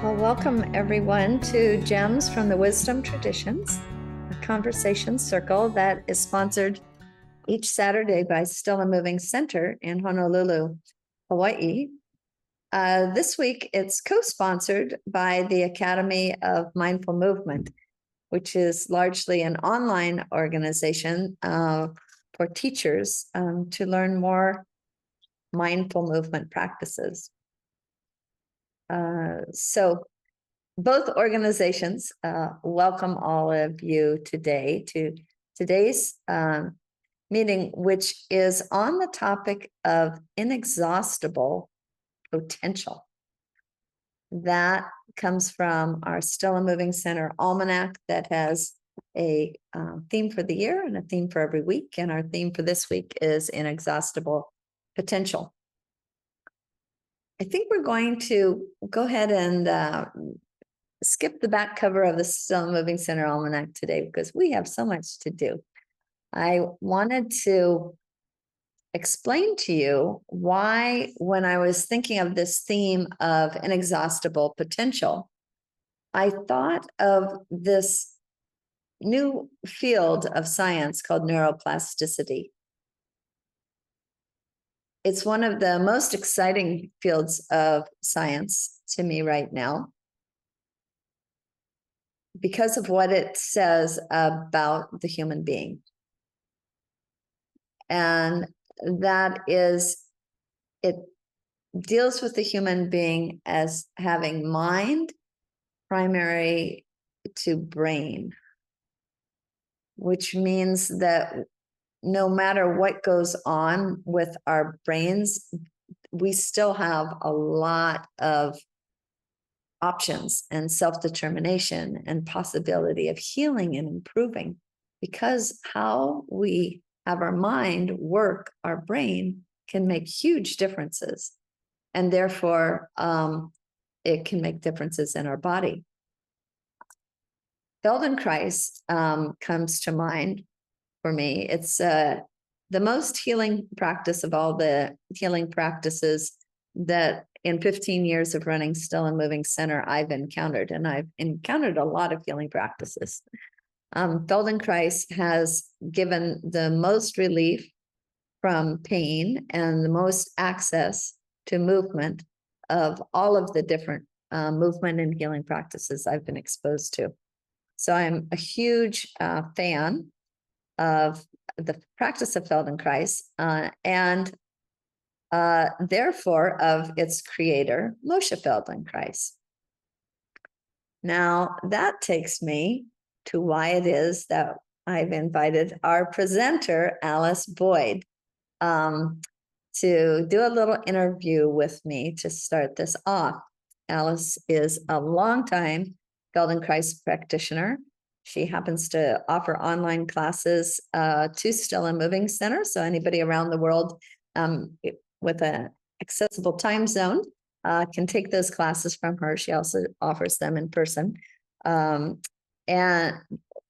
Well, welcome everyone to Gems from the Wisdom Traditions, a conversation circle that is sponsored each Saturday by Still and Moving Center in Honolulu, Hawaii. This week, it's co-sponsored by the Academy of Mindful Movement, which is largely an online organization for teachers to learn more mindful movement practices. So both organizations welcome all of you today to today's meeting, which is on the topic of inexhaustible potential. That comes from our Still and Moving Center Almanac that has a theme for the year and a theme for every week. And our theme for this week is inexhaustible potential. I think we're going to go ahead and skip the back cover of the Still and Moving Center Almanac today because we have so much to do. I wanted to explain to you why, when I was thinking of this theme of inexhaustible potential, I thought of this new field of science called neuroplasticity. It's one of the most exciting fields of science to me right now because of what it says about the human being. And that is, it deals with the human being as having mind primary to brain, which means that no matter what goes on with our brains, we still have a lot of options and self-determination and possibility of healing and improving, because how we have our mind work our brain can make huge differences, and therefore it can make differences in our body. Feldenkrais comes to mind for me. It's the most healing practice of all the healing practices that in 15 years of running Still and Moving Center I've encountered, and I've encountered a lot of healing practices. Feldenkrais has given the most relief from pain and the most access to movement of all of the different movement and healing practices I've been exposed to. So I'm a huge fan of the practice of Feldenkrais and therefore of its creator, Moshe Feldenkrais. Now that takes me to why it is that I've invited our presenter, Alice Boyd, to do a little interview with me to start this off. Alice is a longtime Feldenkrais practitioner. She happens to offer online classes to Still and Moving Center. So anybody around the world with an accessible time zone can take those classes from her. She also offers them in person and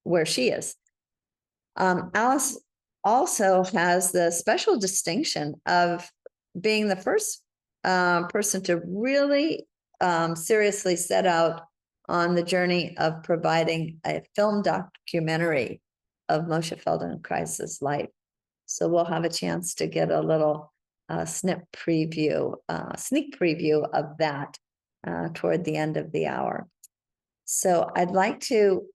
where she is. Alice also has the special distinction of being the first person to really seriously set out on the journey of providing a film documentary of Moshe Feldenkrais' life. So we'll have a chance to get a little sneak preview of that toward the end of the hour. So I'd like to,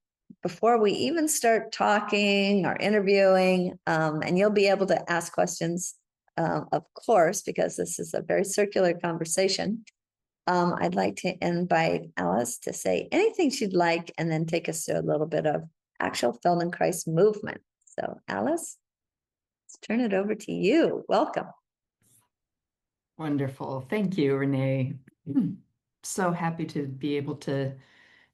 before we even start talking or interviewing, and you'll be able to ask questions, of course, because this is a very circular conversation, I'd like to invite Alice to say anything she'd like and then take us through a little bit of actual Feldenkrais movement. So Alice, let's turn it over to you. Welcome. Wonderful. Thank you, Renee. So happy to be able to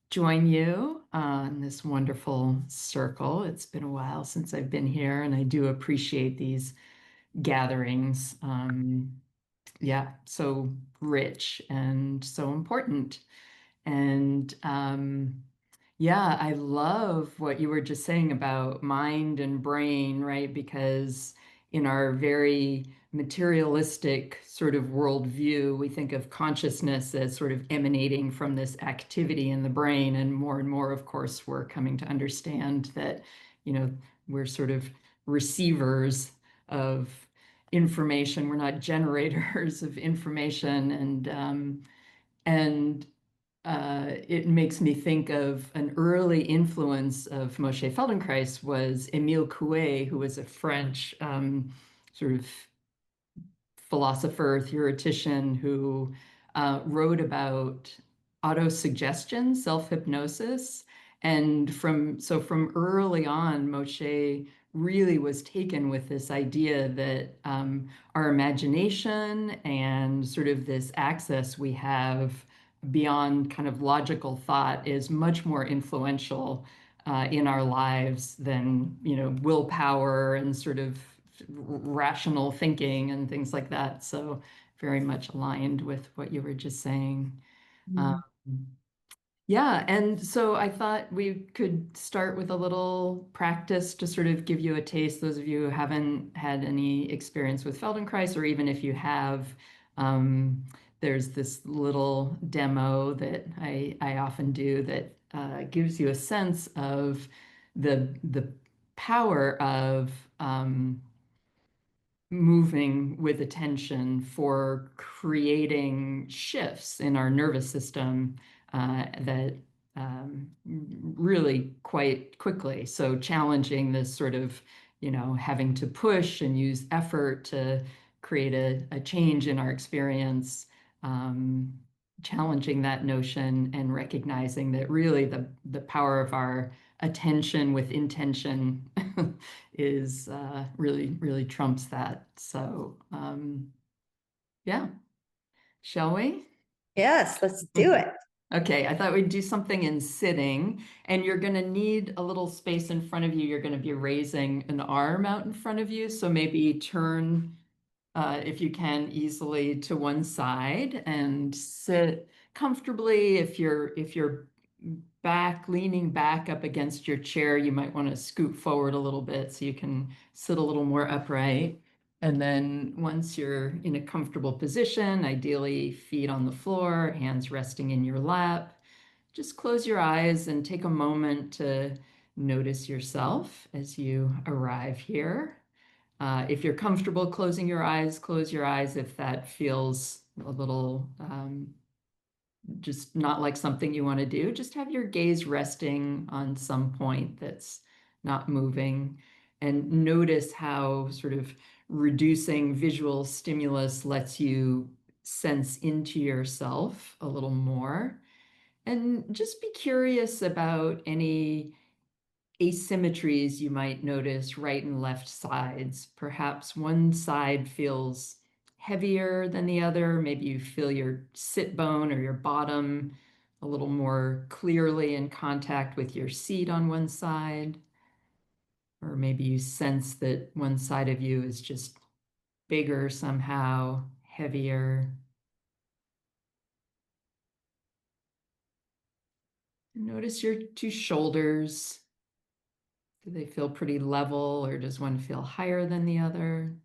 join you on this wonderful circle. It's been a while since I've been here, and I do appreciate these gatherings. Yeah, so rich and so important. And yeah, I love what you were just saying about mind and brain, right? Because in our very materialistic sort of worldview, we think of consciousness as sort of emanating from this activity in the brain. And more, of course, we're coming to understand that, we're sort of receivers of information. We're not generators of information. And it makes me think of an early influence of Moshe Feldenkrais was Émile Coué, who was a French sort of philosopher, theoretician who wrote about autosuggestion, self-hypnosis. And from early on, Moshe really was taken with this idea that our imagination and sort of this access we have beyond kind of logical thought is much more influential in our lives than, willpower and sort of rational thinking and things like that. So very much aligned with what you were just saying. Mm. Um, yeah, and so I thought we could start with a little practice to sort of give you a taste, those of you who haven't had any experience with Feldenkrais, or even if you have, there's this little demo that I often do that gives you a sense of the power of moving with attention for creating shifts in our nervous system that really quite quickly. So challenging this sort of, having to push and use effort to create a change in our experience, challenging that notion and recognizing that really the power of our attention with intention is really trumps that. So yeah, shall we? Yes, let's do it. Okay, I thought we'd do something in sitting, and you're going to need a little space in front of you. You're going to be raising an arm out in front of you, so maybe turn if you can easily to one side and sit comfortably. If you're leaning back up against your chair, you might want to scoot forward a little bit so you can sit a little more upright. And then once you're in a comfortable position, ideally feet on the floor, hands resting in your lap, just close your eyes and take a moment to notice yourself as you arrive here. If you're comfortable closing your eyes, close your eyes if that feels a little just not like something you want to do. Just have your gaze resting on some point that's not moving, and notice how sort of reducing visual stimulus lets you sense into yourself a little more. And just be curious about any asymmetries you might notice right and left sides. Perhaps one side feels heavier than the other. Maybe you feel your sit bone or your bottom a little more clearly in contact with your seat on one side. Or maybe you sense that one side of you is just bigger somehow, heavier. Notice your two shoulders. Do they feel pretty level, or does one feel higher than the other?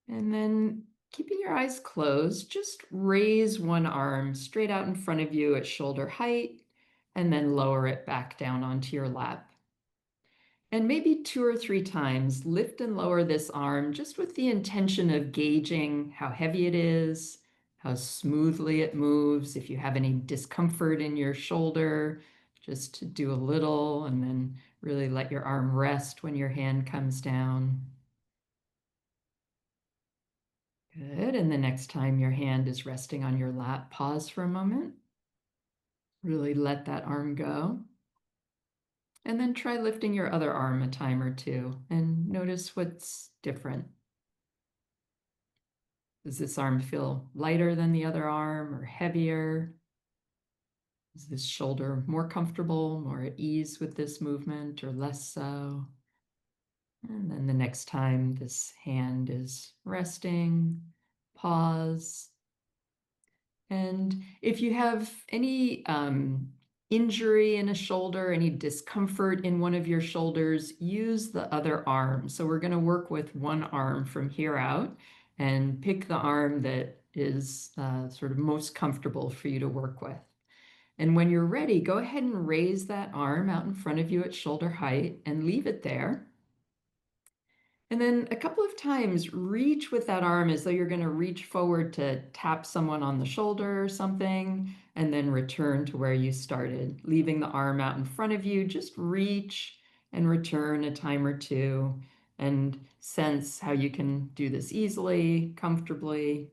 And then keeping your eyes closed, just raise one arm straight out in front of you at shoulder height, and then lower it back down onto your lap. And maybe 2 or 3 times, lift and lower this arm just with the intention of gauging how heavy it is, how smoothly it moves. If you have any discomfort in your shoulder, just do a little and then really let your arm rest when your hand comes down. Good. And the next time your hand is resting on your lap, pause for a moment. Really let that arm go. And then try lifting your other arm a time or two and notice what's different. Does this arm feel lighter than the other arm or heavier? Is this shoulder more comfortable, more at ease with this movement, or less so? And then the next time this hand is resting, pause. And if you have any injury in a shoulder, any discomfort in one of your shoulders, use the other arm. So we're going to work with one arm from here out and pick the arm that is sort of most comfortable for you to work with. And when you're ready, go ahead and raise that arm out in front of you at shoulder height and leave it there. And then a couple of times, reach with that arm as though you're going to reach forward to tap someone on the shoulder or something, and then return to where you started, leaving the arm out in front of you. Just reach and return a time or two and sense how you can do this easily, comfortably.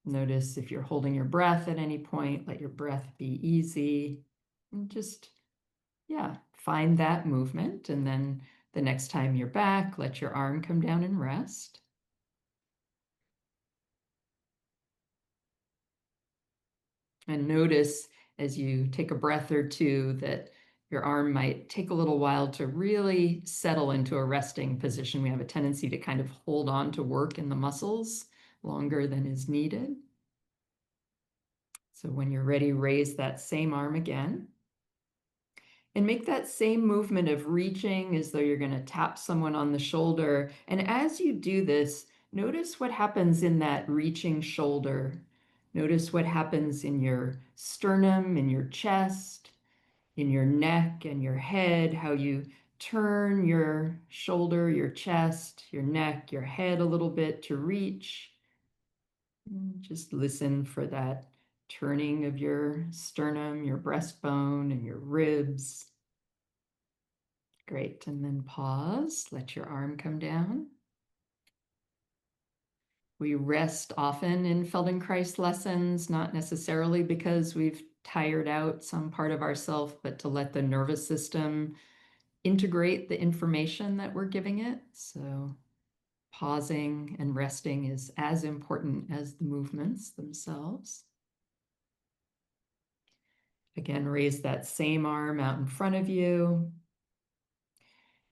Notice if you're holding your breath at any point, let your breath be easy. And just, yeah, find that movement. And then the next time you're back, let your arm come down and rest. And notice as you take a breath or two that your arm might take a little while to really settle into a resting position. We have a tendency to kind of hold on to work in the muscles longer than is needed. So when you're ready, raise that same arm again. And make that same movement of reaching as though you're going to tap someone on the shoulder. And as you do this, notice what happens in that reaching shoulder. Notice what happens in your sternum, in your chest, in your neck and your head, how you turn your shoulder, your chest, your neck, your head a little bit to reach. Just listen for that turning of your sternum, your breastbone, and your ribs. Great. And then pause, let your arm come down. We rest often in Feldenkrais lessons, not necessarily because we've tired out some part of ourself, but to let the nervous system integrate the information that we're giving it. So pausing and resting is as important as the movements themselves. Again, raise that same arm out in front of you.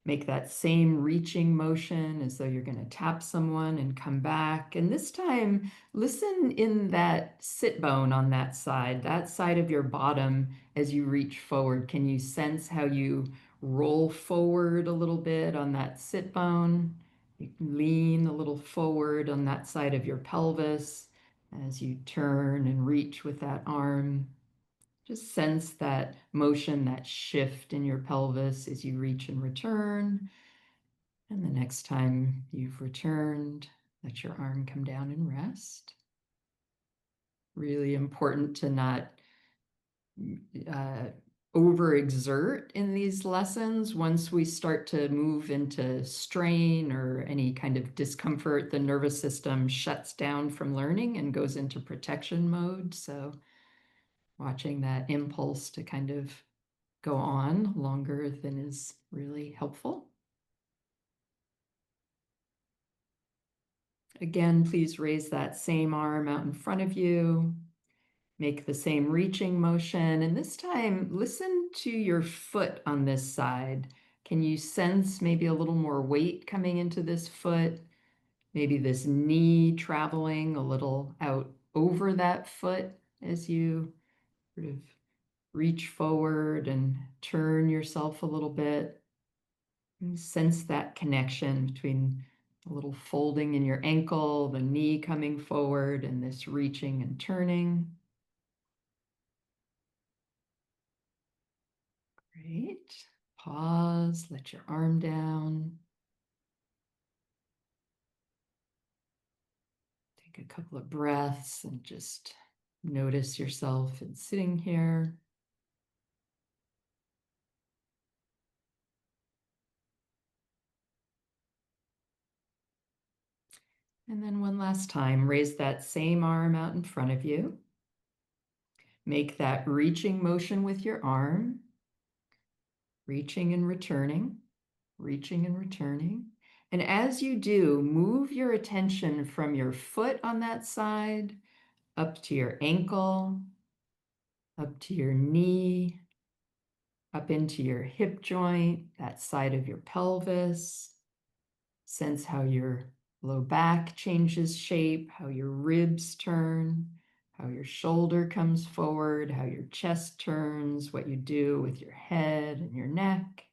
Make that same reaching motion as though you're going to tap someone and come back. And this time, listen in that sit bone on that side of your bottom as you reach forward. Can you sense how you roll forward a little bit on that sit bone? You can lean a little forward on that side of your pelvis as you turn and reach with that arm. Just sense that motion, that shift in your pelvis as you reach and return. And the next time you've returned, let your arm come down and rest. Really important to not overexert in these lessons. Once we start to move into strain or any kind of discomfort, the nervous system shuts down from learning and goes into protection mode. So watching that impulse to kind of go on longer than is really helpful. Again, please raise that same arm out in front of you. Make the same reaching motion. And this time, listen to your foot on this side. Can you sense maybe a little more weight coming into this foot? Maybe this knee traveling a little out over that foot as you sort of reach forward and turn yourself a little bit. And sense that connection between a little folding in your ankle, the knee coming forward, and this reaching and turning. Great. Pause, let your arm down. Take a couple of breaths and just notice yourself and sitting here. And then one last time, raise that same arm out in front of you. Make that reaching motion with your arm, reaching and returning, reaching and returning. And as you do, move your attention from your foot on that side up to your ankle, up to your knee, up into your hip joint, that side of your pelvis. Sense how your low back changes shape, how your ribs turn. how your shoulder comes forward, how your chest turns, what you do with your head and your neck.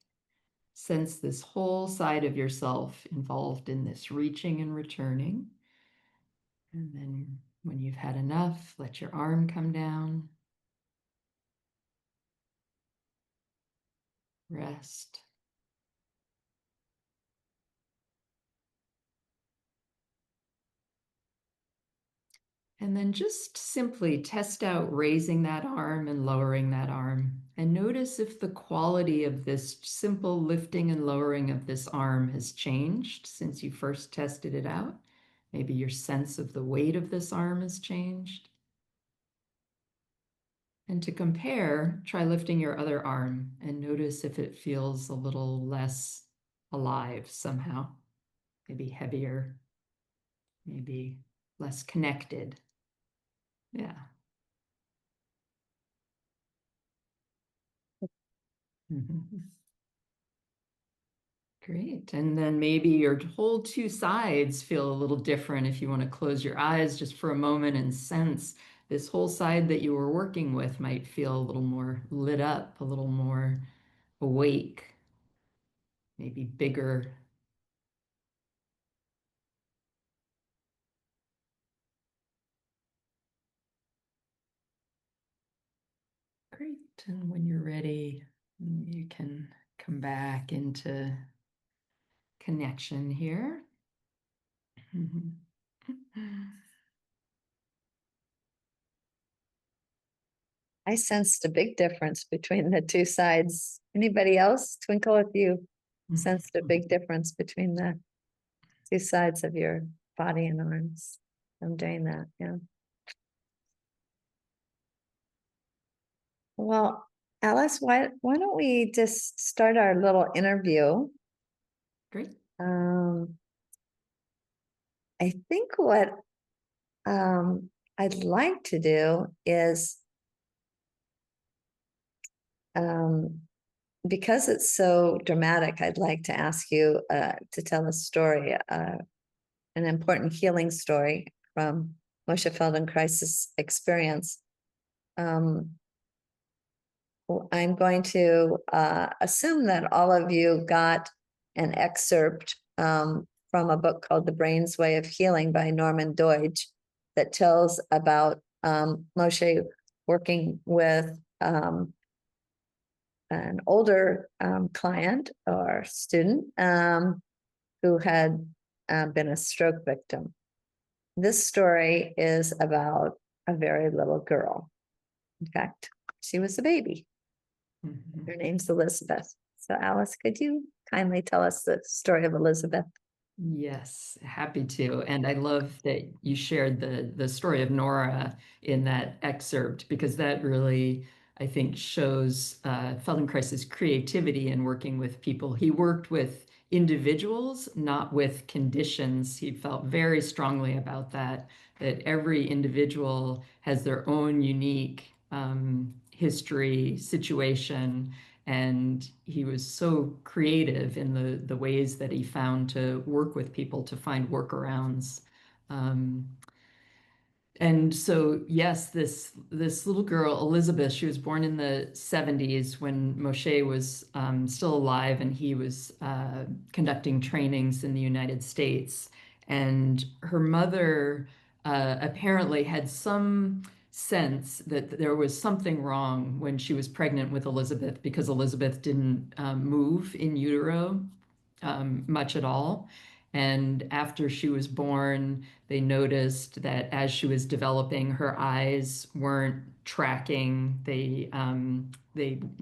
Sense this whole side of yourself involved in this reaching and returning. And then when you've had enough, let your arm come down. Rest. And then just simply test out raising that arm and lowering that arm. And notice if the quality of this simple lifting and lowering of this arm has changed since you first tested it out. Maybe your sense of the weight of this arm has changed. And to compare, try lifting your other arm and notice if it feels a little less alive somehow. Maybe heavier, maybe less connected. Yeah. Mhm. Great. And then maybe your whole two sides feel a little different if you want to close your eyes just for a moment and sense this whole side that you were working with might feel a little more lit up, a little more awake, maybe bigger. Great. And when you're ready, you can come back into connection here. I sensed a big difference between the two sides. Anybody else, Twinkle, if you sensed a big difference between the two sides of your body and arms? I'm doing that, yeah. Well, Alice, why don't we just start our little interview? Great. I think what I'd like to do is, because it's so dramatic, I'd like to ask you to tell a story, an important healing story from Moshe Feldenkrais's experience. I'm going to assume that all of you got an excerpt from a book called The Brain's Way of Healing by Norman Doidge that tells about Moshe working with an older client or student who had been a stroke victim. This story is about a very little girl. In fact, she was a baby. Her name's Elizabeth. So Alice, could you kindly tell us the story of Elizabeth? Yes, happy to. And I love that you shared the story of Nora in that excerpt because that really, I think, shows Feldenkrais's creativity in working with people. He worked with individuals, not with conditions. He felt very strongly about that, that every individual has their own unique history, situation, and he was so creative in the ways that he found to work with people to find workarounds. Um, and so, yes, this little girl, Elizabeth, she was born in the 70s when Moshe was still alive and he was conducting trainings in the United States. And her mother apparently had some sense that there was something wrong when she was pregnant with Elizabeth because Elizabeth didn't move in utero much at all. And after she was born, they noticed that as she was developing, her eyes weren't tracking. They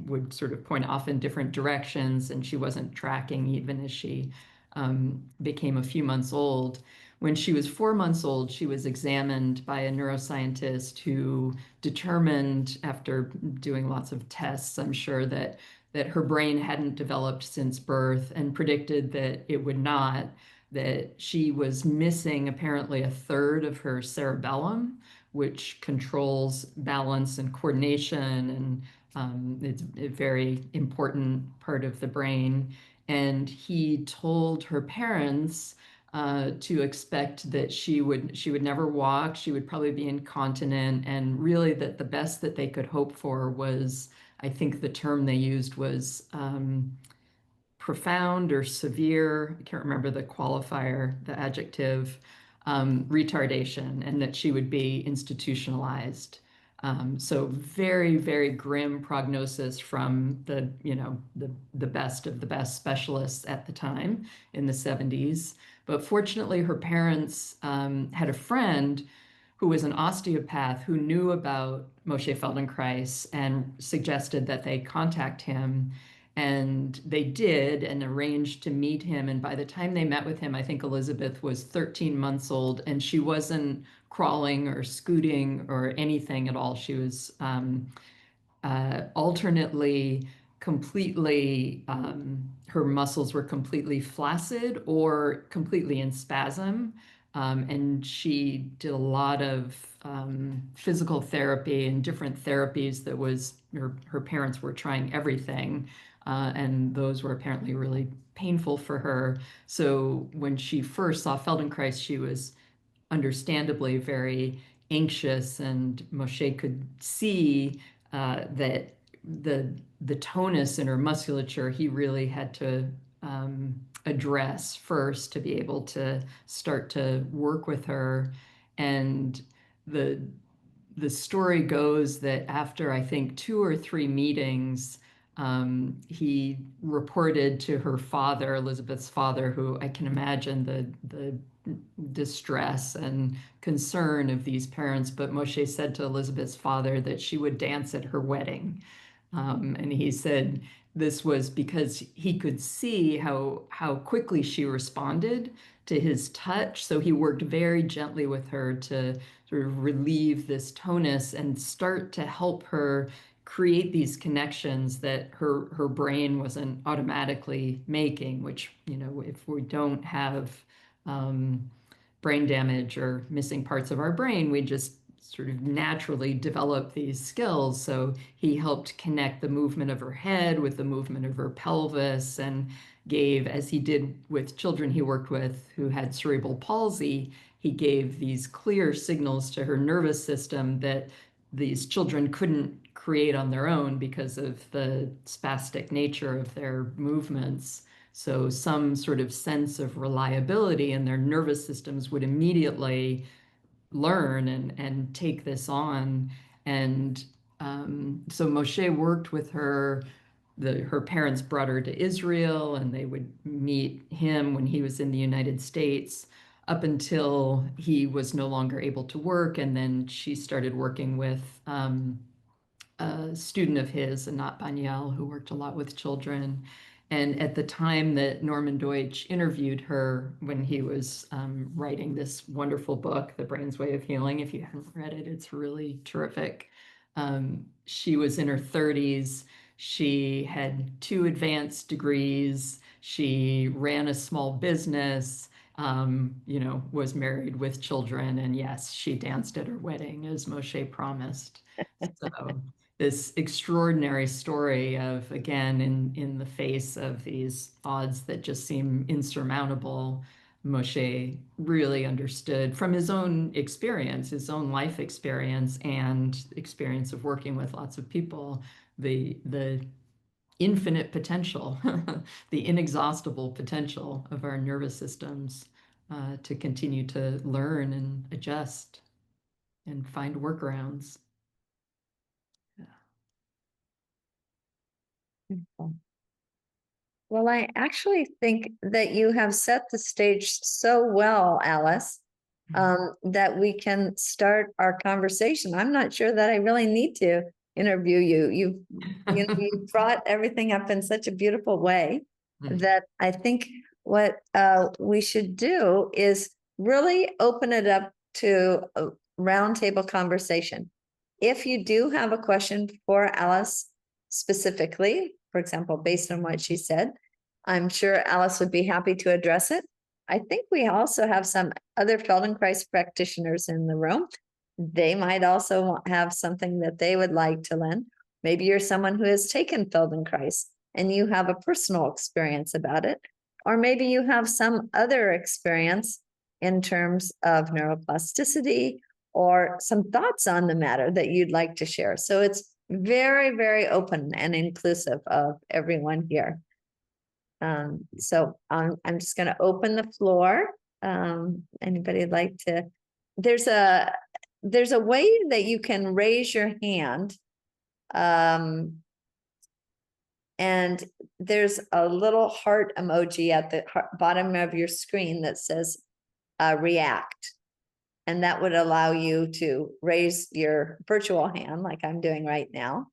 would sort of point off in different directions, and she wasn't tracking even as she became a few months old. When she was 4 months old, she was examined by a neuroscientist who determined, after doing lots of tests, I'm sure, that her brain hadn't developed since birth and predicted that it would not, that she was missing apparently a third of her cerebellum, which controls balance and coordination, and it's a very important part of the brain. And he told her parents to expect that she would never walk, she would probably be incontinent, and really that the best that they could hope for was, I think the term they used was profound or severe, I can't remember the qualifier, the adjective, retardation, and that she would be institutionalized. So very, very grim prognosis from the best of the best specialists at the time in the 70s. But fortunately, her parents had a friend who was an osteopath who knew about Moshe Feldenkrais and suggested that they contact him. And they did, and arranged to meet him. And by the time they met with him, I think Elizabeth was 13 months old, and she wasn't crawling or scooting or anything at all. She was alternately completely, her muscles were completely flaccid or completely in spasm. And she did a lot of physical therapy and different therapies that was, her parents were trying everything. And those were apparently really painful for her. So when she first saw Feldenkrais, she was understandably very anxious, and Moshe could see that the tonus in her musculature he really had to address first to be able to start to work with her. And the the story goes that after I think 2 or 3 meetings, he reported to her father, Elizabeth's father, who I can imagine the distress and concern of these parents. But Moshe said to Elizabeth's father that she would dance at her wedding. And he said this was because he could see how quickly she responded to his touch. So he worked very gently with her to sort of relieve this tonus and start to help her create these connections that her brain wasn't automatically making, which, if we don't have brain damage or missing parts of our brain, we just sort of naturally develop these skills. So he helped connect the movement of her head with the movement of her pelvis, and gave, as he did with children he worked with who had cerebral palsy, he gave these clear signals to her nervous system that these children couldn't create on their own because of the spastic nature of their movements. So some sort of sense of reliability in their nervous systems would immediately learn and take this on. And so Moshe worked with her. Her parents brought her to Israel, and they would meet him when he was in the United States up until he was no longer able to work. And then she started working with a student of his, Anat Banyel, who worked a lot with children. And at the time that Norman Deutsch interviewed her when he was writing this wonderful book, The Brain's Way of Healing, if you haven't read it, it's really terrific. She was in her 30s. She had 2 advanced degrees. She ran a small business, was married with children. And yes, she danced at her wedding, as Moshe promised. So this extraordinary story of, again, in the face of these odds that just seem insurmountable, Moshe really understood from his own experience, his own life experience, and experience of working with lots of people, the infinite potential, the inexhaustible potential of our nervous systems to continue to learn and adjust and find workarounds. Well, I actually think that you have set the stage so well, Alice, that we can start our conversation. I'm not sure that I really need to interview you. You brought everything up in such a beautiful way that I think what we should do is really open it up to a roundtable conversation. If you do have a question for Alice specifically, for example, based on what she said, I'm sure Alice would be happy to address it. I think we also have some other Feldenkrais practitioners in the room. They might also have something that they would like to lend. Maybe you're someone who has taken Feldenkrais and you have a personal experience about it. or maybe you have some other experience in terms of neuroplasticity or some thoughts on the matter that you'd like to share. So it's very, very open and inclusive of everyone here. So I'm just going to open the floor. Anybody like to? There's a way that you can raise your hand. And there's a little heart emoji at the bottom of your screen that says react. And that would allow you to raise your virtual hand like I'm doing right now.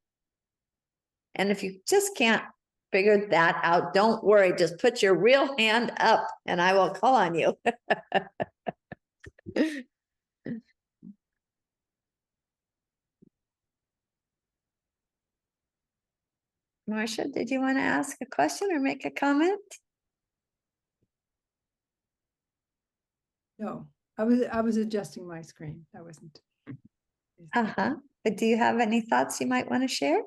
And if you just can't figure that out, don't worry, just put your real hand up and I will call on you. Marcia, did you want to ask a question or make a comment? No, I was adjusting my screen. I wasn't. Uh-huh. But do you have any thoughts you might want to share?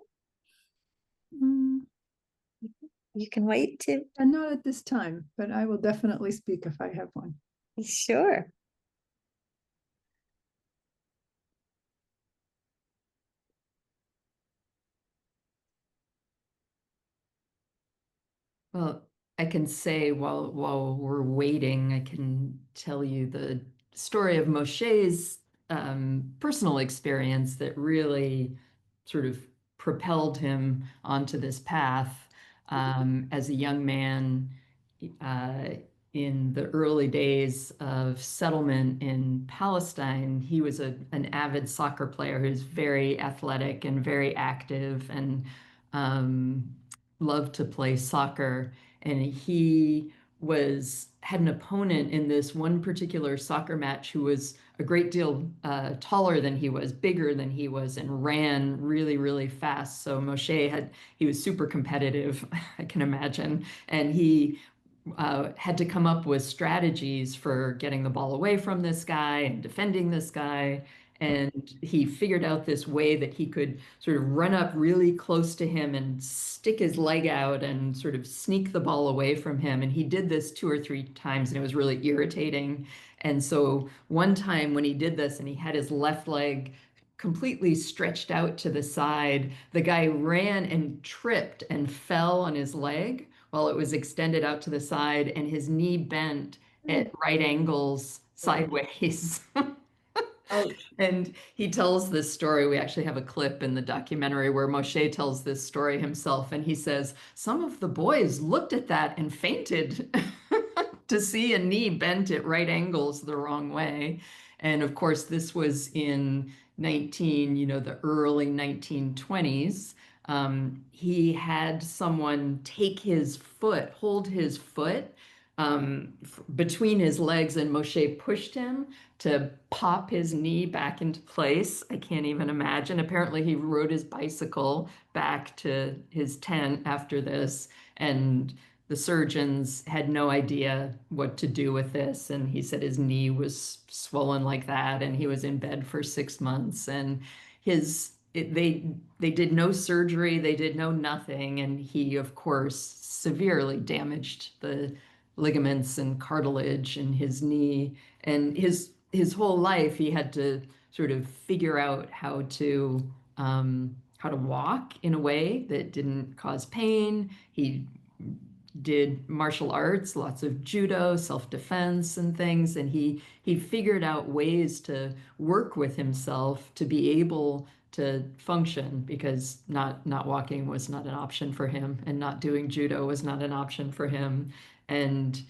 You can wait to. And not at this time, but I will definitely speak if I have one. Sure. Well, I can say while we're waiting, I can tell you the story of Moshe's personal experience that really sort of propelled him onto this path. As a young man, uh, in the early days of settlement in Palestine, he was an avid soccer player who's very athletic and very active and um, loved to play soccer. And he had an opponent in this one particular soccer match who was a great deal taller than he was, bigger than he was, and ran really, really fast. So he was super competitive, I can imagine. And he had to come up with strategies for getting the ball away from this guy and defending this guy. And he figured out this way that he could sort of run up really close to him and stick his leg out and sort of sneak the ball away from him. And he did this 2 or 3 times, and it was really irritating. And so one time when he did this and he had his left leg completely stretched out to the side, the guy ran and tripped and fell on his leg while it was extended out to the side, and his knee bent at right angles sideways. And he tells this story. We actually have a clip in the documentary where Moshe tells this story himself. And he says, some of the boys looked at that and fainted to see a knee bent at right angles the wrong way. And of course, this was in the early 1920s. He had someone hold his foot between his legs, and Moshe pushed him to pop his knee back into place. I can't even imagine. Apparently, he rode his bicycle back to his tent after this, and the surgeons had no idea what to do with this. And he said his knee was swollen like that, and he was in bed for 6 months. And they did no surgery, they did no nothing, and he, of course, severely damaged the ligaments and cartilage in his knee. And his whole life, he had to sort of figure out how to walk in a way that didn't cause pain. He did martial arts, lots of judo, self-defense and things, and he figured out ways to work with himself to be able to function, because not walking was not an option for him, and not doing judo was not an option for him. And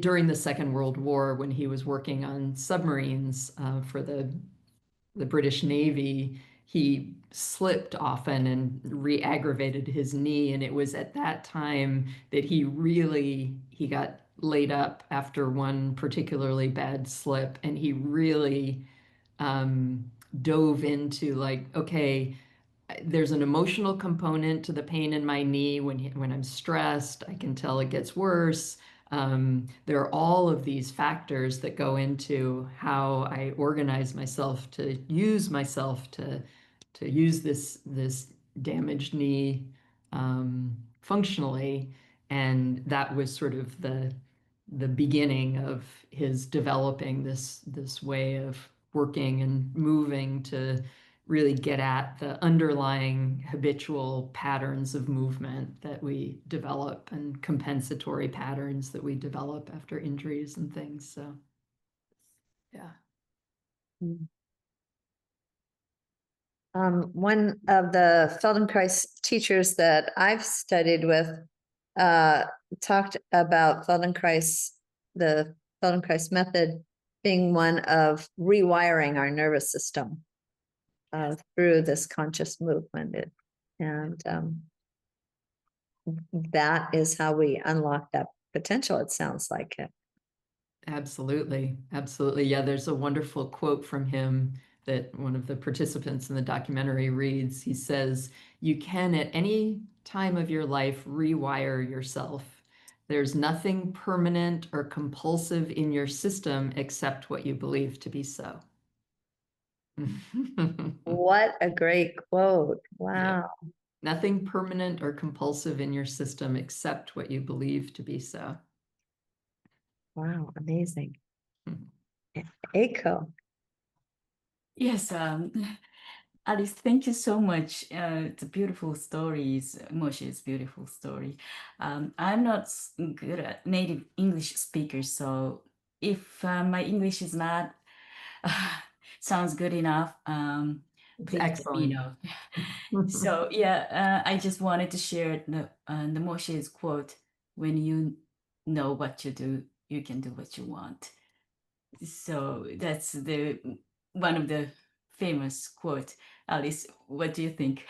during the Second World War, when he was working on submarines for the British Navy, he slipped often and re-aggravated his knee. And it was at that time that he got laid up after one particularly bad slip. And he really dove into like, okay, there's an emotional component to the pain in my knee. When I'm stressed, I can tell it gets worse. There are all of these factors that go into how I organize myself to use this damaged knee functionally. And that was sort of the beginning of his developing this way of working and moving to really get at the underlying habitual patterns of movement that we develop and compensatory patterns that we develop after injuries and things. So, yeah. One of the Feldenkrais teachers that I've studied with talked about the Feldenkrais method being one of rewiring our nervous system through this conscious movement. And that is how we unlock that potential, it sounds like it. Absolutely. Absolutely. Yeah, there's a wonderful quote from him that one of the participants in the documentary reads. He says, "You can at any time of your life rewire yourself. There's nothing permanent or compulsive in your system except what you believe to be so." What a great quote. Wow. Yep. Nothing permanent or compulsive in your system except what you believe to be so. Wow, amazing. Eiko. Yes, Alice, thank you so much. It's a beautiful stories, Moshe's beautiful story. I'm not good at native English speaker, so if my English is not sounds good enough, please let me know. So yeah, I just wanted to share the Moshe's quote: "When you know what you do, you can do what you want." So that's the one of the famous quote. Alice, what do you think?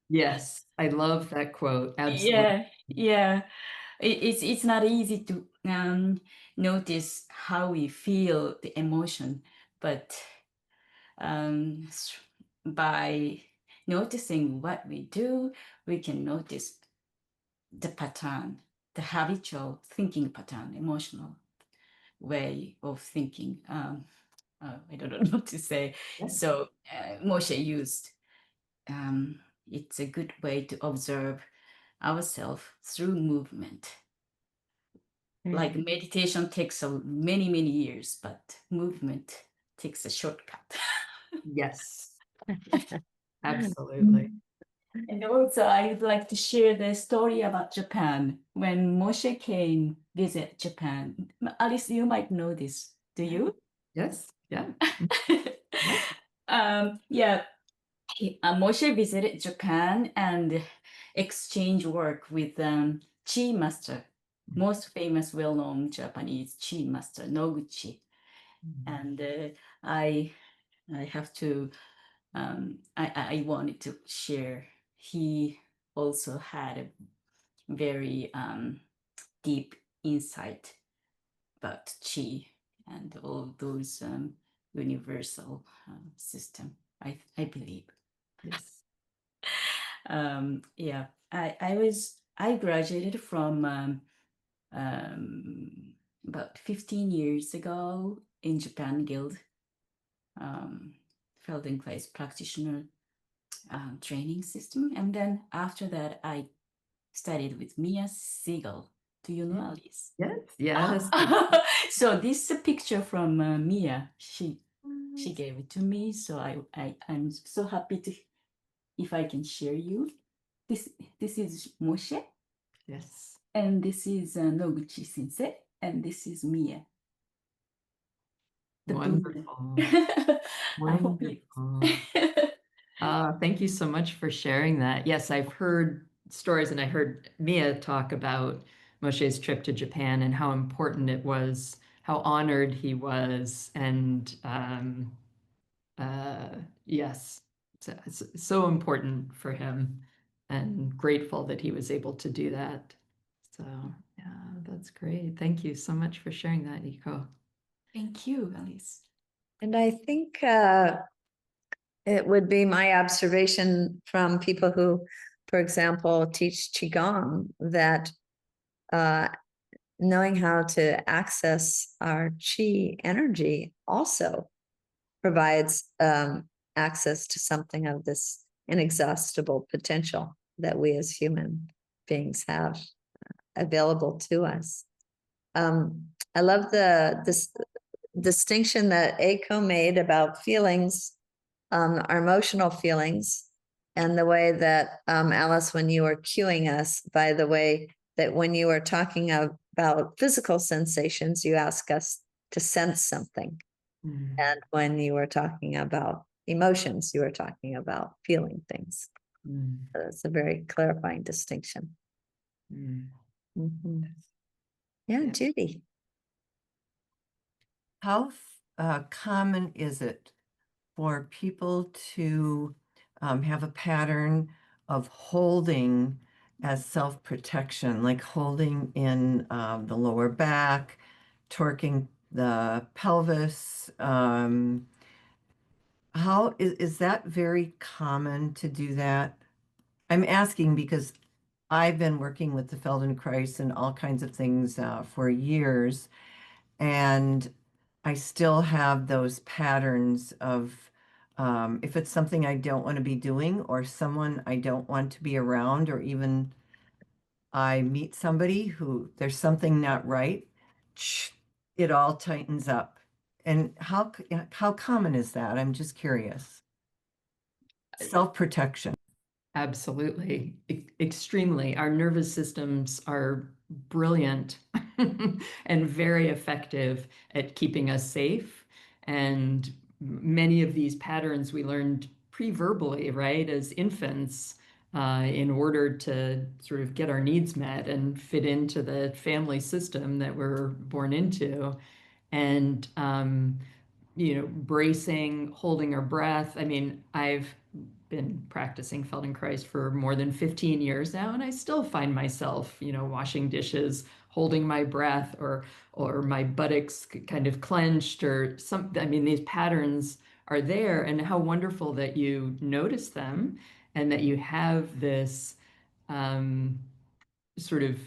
Yes, I love that quote. Absolutely. Yeah. It's not easy to notice how we feel the emotion, but by noticing what we do, we can notice the pattern, the habitual thinking pattern, emotional way of thinking. I don't know what to say. Yeah. So Moshe used, it's a good way to observe ourselves through movement. Like meditation takes many, many years, but movement takes a shortcut. Yes, absolutely. And also, I'd like to share the story about Japan. When Moshe came visit Japan, Alice, you might know this. Do you? Yes, yeah. Yeah. Moshe visited Japan and exchanged work with Chi master, most famous, well-known Japanese Chi master, Noguchi. And I have to, I wanted to share. He also had a very deep insight about Chi and all those universal system, I believe. Yes. Yeah, I graduated from about 15 years ago in Japan Guild, Feldenkrais practitioner training system. And then after that, I studied with Mia Siegel. Do you know Alice? Yes, yes. So this is a picture from Mia. She gave it to me. So I'm so happy to, if I can share you. This is Moshe. Yes. And this is Noguchi Sensei. And this is Mia. The Wonderful. I hope you. Thank you so much for sharing that. Yes, I've heard stories and I heard Mia talk about Moshe's trip to Japan and how important it was, how honored he was, and yes, it's so important for him and grateful that he was able to do that. So yeah, that's great. Thank you so much for sharing that, Iko. Thank you, Alice. And I think it would be my observation from people who, for example, teach Qigong, that knowing how to access our Qi energy also provides access to something of this inexhaustible potential that we as human beings have. available to us. I love this distinction that Aiko made about feelings, our emotional feelings, and the way that, Alice, when you were cueing us, by the way, that when you were talking about physical sensations, you ask us to sense something. Mm, And when you were talking about emotions, you were talking about feeling things. mm, That's a very clarifying distinction. mm. Mhm. Yeah, Yeah. Judy. How common is it for people to have a pattern of holding as self-protection, like holding in the lower back, torquing the pelvis? How is that very common to do that? I'm asking because I've been working with the Feldenkrais and all kinds of things for years, and I still have those patterns of if it's something I don't want to be doing or someone I don't want to be around, or even I meet somebody who there's something not right, it all tightens up. And how common is that? I'm just curious. Self-protection. Absolutely, extremely. Our nervous systems are brilliant and very effective at keeping us safe. And many of these patterns we learned pre-verbally, right, as infants, in order to sort of get our needs met and fit into the family system that we're born into. And bracing, holding our breath. I mean, I've been practicing Feldenkrais for more than 15 years now, and I still find myself, washing dishes, holding my breath, or my buttocks kind of clenched, or something. I mean, these patterns are there, and how wonderful that you notice them, and that you have this sort of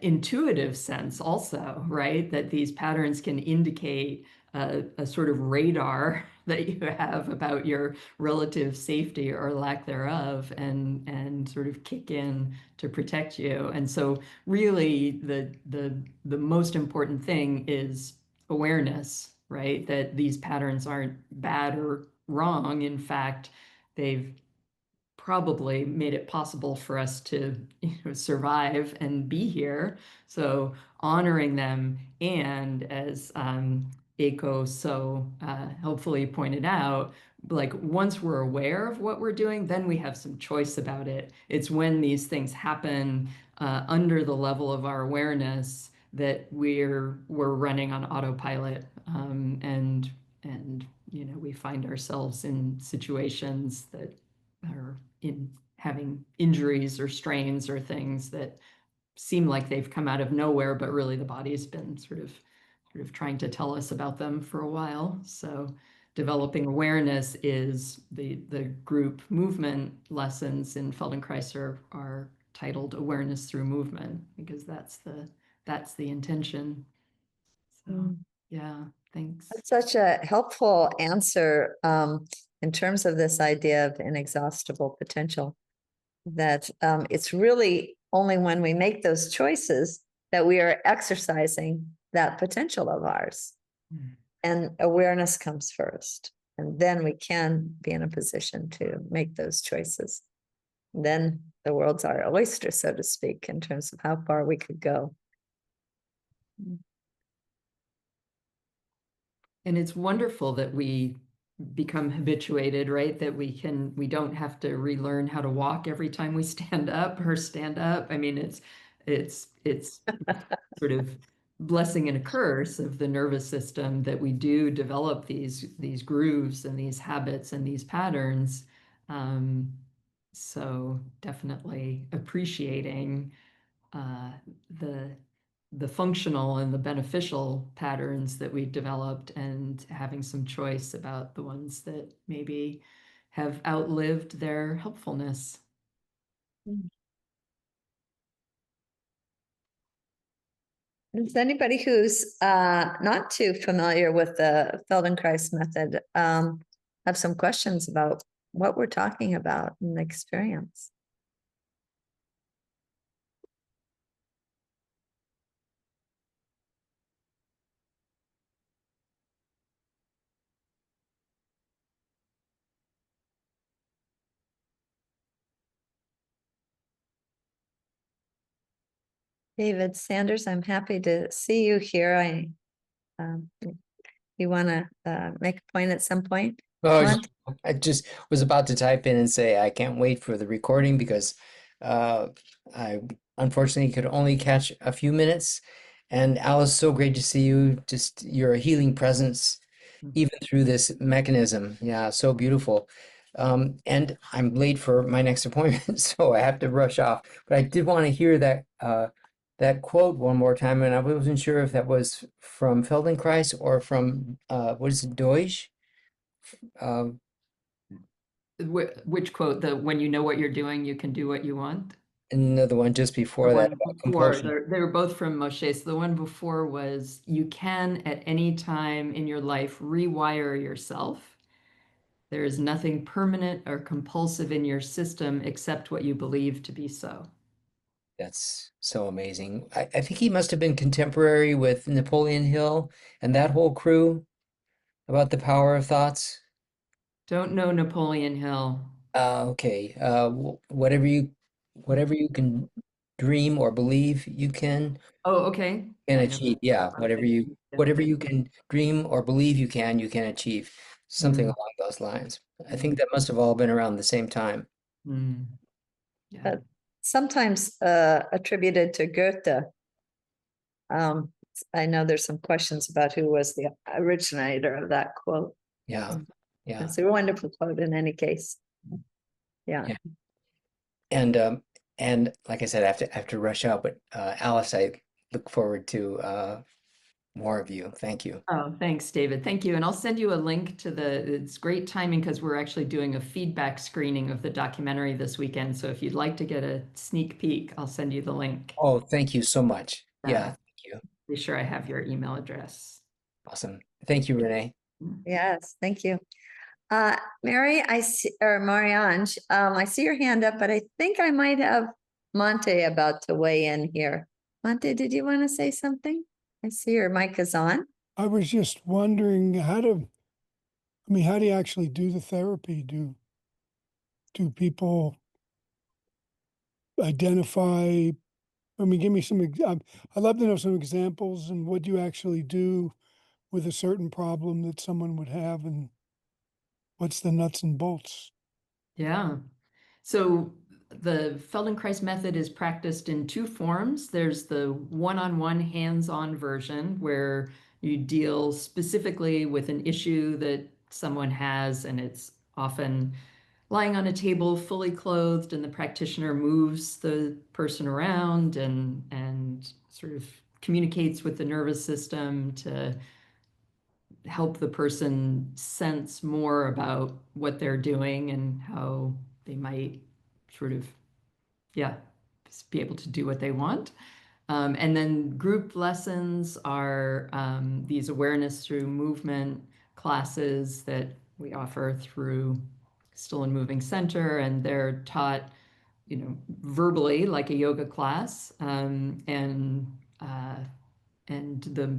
intuitive sense also, right? That these patterns can indicate a sort of radar that you have about your relative safety or lack thereof, and sort of kick in to protect you. And so really the most important thing is awareness, right? That these patterns aren't bad or wrong. In fact, they've probably made it possible for us to survive and be here. So honoring them, and as Aiko so helpfully pointed out, like once we're aware of what we're doing, then we have some choice about it. It's when these things happen under the level of our awareness that we're running on autopilot, and we find ourselves in situations that are in having injuries or strains or things that seem like they've come out of nowhere, but really the body's been sort of trying to tell us about them for a while. So developing awareness is the group movement lessons in Feldenkrais are titled Awareness Through Movement, because that's the intention. So yeah, thanks. That's such a helpful answer, in terms of this idea of inexhaustible potential, that it's really only when we make those choices that we are exercising that potential of ours. Mm. And awareness comes first, and then we can be in a position to make those choices. Then the world's our oyster, so to speak, in terms of how far we could go. And it's wonderful that we become habituated, right? That we don't have to relearn how to walk every time we stand up. I mean, it's sort of blessing and a curse of the nervous system that we do develop these grooves and these habits and these patterns. So definitely appreciating the functional and the beneficial patterns that we've developed, and having some choice about the ones that maybe have outlived their helpfulness. Does anybody who's not too familiar with the Feldenkrais method have some questions about what we're talking about in the experience? David Sanders, I'm happy to see you here. You want to make a point at some point? Oh, Monty? I just was about to type in and say I can't wait for the recording because I unfortunately could only catch a few minutes. And Alice, so great to see you. Just you're a healing presence, even through this mechanism. Yeah, so beautiful. And I'm late for my next appointment, so I have to rush off. But I did want to hear that quote one more time, and I wasn't sure if that was from Feldenkrais or from what is it, Deutsch? Um, Which quote? The when you know what you're doing, you can do what you want. Another one just The before that one about before, compulsion. they were both from Moshe. So the one before was, you can at any time in your life rewire yourself. There is nothing permanent or compulsive in your system except what you believe to be so. That's so amazing. I think he must have been contemporary with Napoleon Hill and that whole crew about the power of thoughts. Don't know Napoleon Hill. Okay. Whatever you can dream or believe you Oh, okay. can I know. achieve. Yeah, whatever you can dream or believe you can achieve. Something Mm, along those lines. I think that must have all been around the same time. mm, yeah. Sometimes attributed to Goethe. I know there's some questions about who was the originator of that quote. Yeah. Yeah. It's a wonderful quote in any case. Yeah. Yeah. And like I said, I have to rush out, but Alice, I look forward to more of you. Thank you. Oh, thanks, David. Thank you. And I'll send you a link to it's great timing because we're actually doing a feedback screening of the documentary this weekend. So if you'd like to get a sneak peek, I'll send you the link. Oh, thank you so much. Yeah, thank you. Be sure I have your email address. Awesome. Thank you, Renee. Yes, thank you. Mary, I see, or Marianne, I see your hand up, but I think I might have Monte about to weigh in here. Monte, did you want to say something? I see your mic is on. I was just wondering how do you actually do the therapy? Do people identify? Give me some. I'd love to know some examples and what you actually do with a certain problem that someone would have, and what's the nuts and bolts. Yeah. So the Feldenkrais method is practiced in two forms. There's the one-on-one hands-on version where you deal specifically with an issue that someone has, and it's often lying on a table fully clothed, and the practitioner moves the person around and sort of communicates with the nervous system to help the person sense more about what they're doing and how they might sort of, yeah, just be able to do what they want. And then group lessons are these awareness through movement classes that we offer through Still and Moving Center, and they're taught, verbally like a yoga class, and the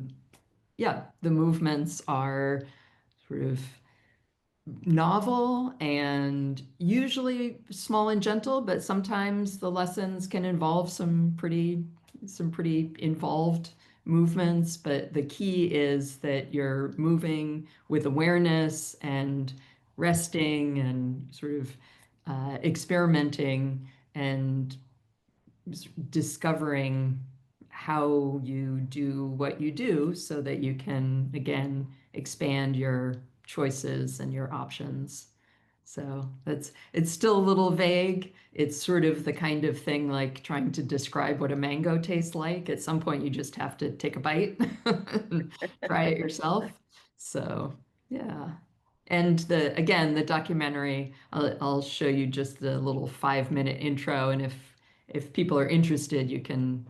movements are sort of novel and usually small and gentle, but sometimes the lessons can involve some pretty involved movements. But the key is that you're moving with awareness and resting and sort of experimenting and discovering how you do what you do so that you can again expand your choices and your options. So it's still a little vague. It's sort of the kind of thing like trying to describe what a mango tastes like. At some point you just have to take a bite and try it yourself. So yeah. And the documentary, I'll show you just the little 5-minute intro, and if people are interested, you can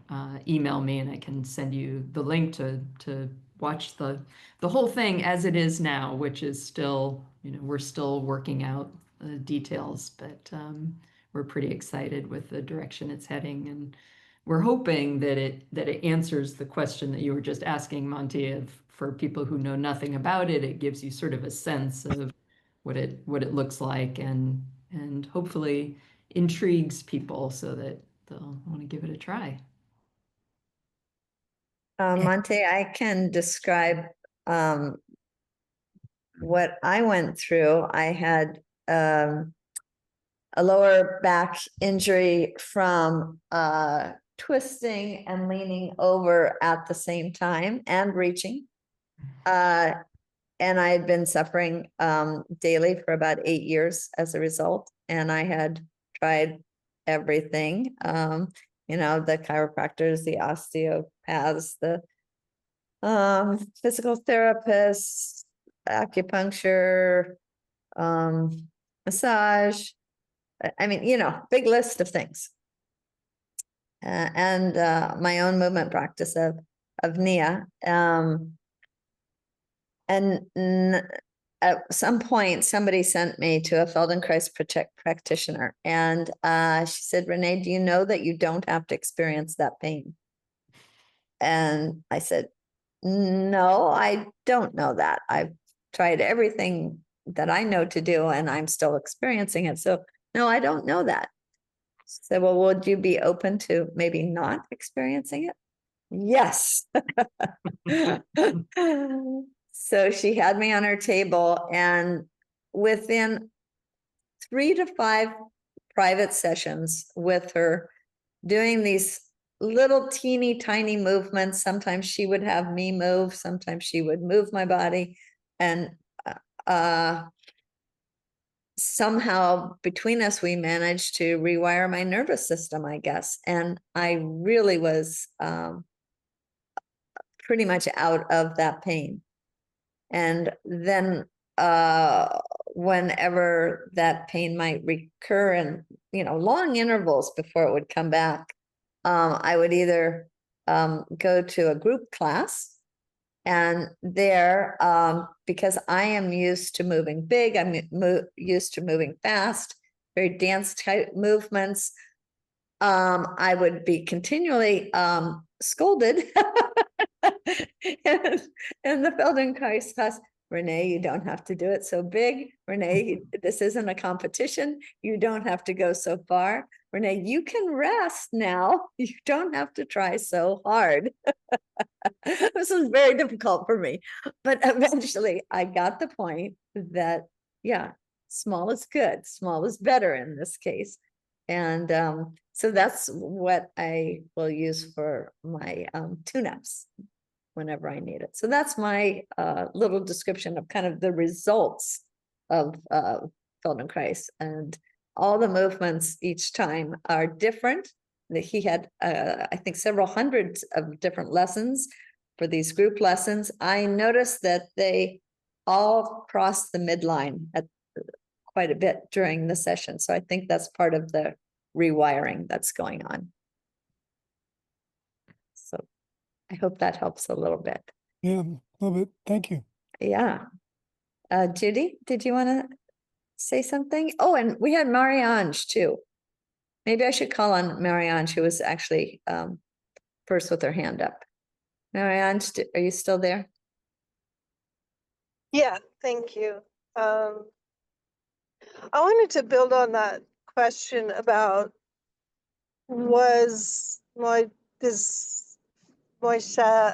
email me and I can send you the link to watch the whole thing as it is now, which is still, we're still working out the details, but we're pretty excited with the direction it's heading, and we're hoping that it answers the question that you were just asking, Monty, of for people who know nothing about it, it gives you sort of a sense of what it looks like, and hopefully intrigues people so that they'll want to give it a try. Monte, I can describe what I went through. I had a lower back injury from twisting and leaning over at the same time and reaching. And I had been suffering daily for about 8 years as a result. And I had tried everything, the chiropractors, the osteopaths, the physical therapists, acupuncture, massage. I mean, big list of things. And my own movement practice of Nia. At some point, somebody sent me to a Feldenkrais practitioner, and she said, "Renee, do you know that you don't have to experience that pain?" And I said, "No, I don't know that. I've tried everything that I know to do, and I'm still experiencing it. So, no, I don't know that." She said, "Well, would you be open to maybe not experiencing it?" Yes. So she had me on her table, and within 3 to 5 private sessions with her, doing these little teeny tiny movements, sometimes she would have me move, sometimes she would move my body, and somehow between us we managed to rewire my nervous system, I guess. And I really was pretty much out of that pain. And then whenever that pain might recur, and long intervals before it would come back, I would either go to a group class, and there, because I am used to moving big, I'm used to moving fast, very dance type movements, I would be continually scolded. And the Feldenkrais class, "Renee, you don't have to do it so big. Renee, this isn't a competition. You don't have to go so far. Renee, you can rest now. You don't have to try so hard." This was very difficult for me, but eventually I got the point that, yeah, small is good. Small is better in this case. And so that's what I will use for my tune-ups whenever I need it. So that's my little description of kind of the results of Feldenkrais. And all the movements each time are different. He had, I think, several hundreds of different lessons for these group lessons. I noticed that they all crossed the midline at quite a bit during the session. So I think that's part of the rewiring that's going on. So I hope that helps a little bit. Yeah, a little bit. Thank you. Yeah. Judy, did you want to say something? Oh, and we had Marie-Ange too. Maybe I should call on Marie-Ange, who was actually first with her hand up. Marie-Ange, are you still there? Yeah, thank you. I wanted to build on that question about was Moishe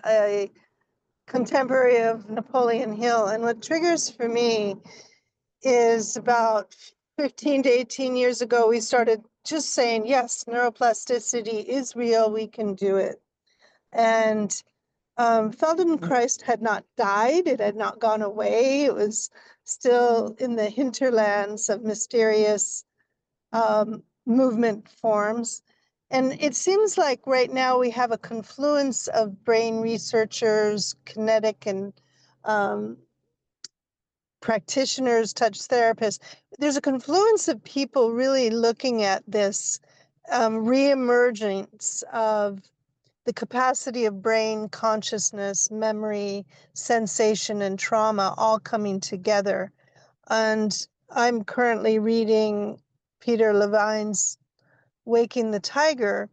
a contemporary of Napoleon Hill? And what triggers for me is about 15 to 18 years ago, we started just saying, yes, neuroplasticity is real, we can do it. And Feldenkrais had not died, it had not gone away, it was still in the hinterlands of mysterious movement forms. And it seems like right now we have a confluence of brain researchers, kinetic and practitioners, touch therapists. There's a confluence of people really looking at this reemergence of the capacity of brain, consciousness, memory, sensation, and trauma all coming together. And I'm currently reading Peter Levine's Waking the Tiger,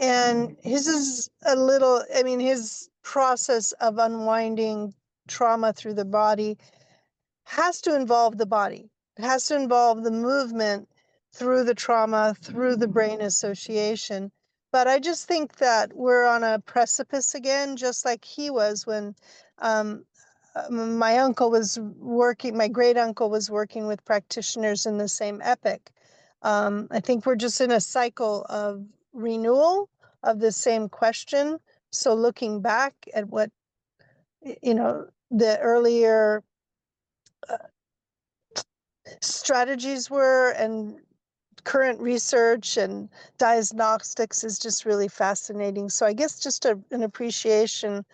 and his is his process of unwinding trauma through the body has to involve the body. It has to involve the movement through the trauma, through the brain association. But I just think that we're on a precipice again, just like he was when um, my uncle was working, my great uncle was working with practitioners in the same epoch. I think we're just in a cycle of renewal of the same question. So looking back at what, the earlier strategies were and current research and diagnostics is just really fascinating. So I guess just an appreciation